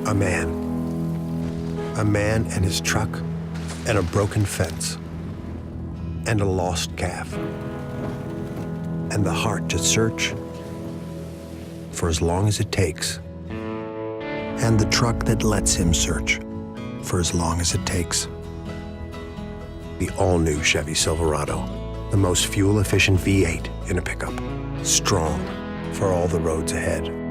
A man. A man and his truck, and a broken fence, and a lost calf, and the heart to search for as long as it takes, and the truck that lets him search for as long as it takes. The all-new Chevy Silverado, the most fuel-efficient V8 in a pickup, strong for all the roads ahead.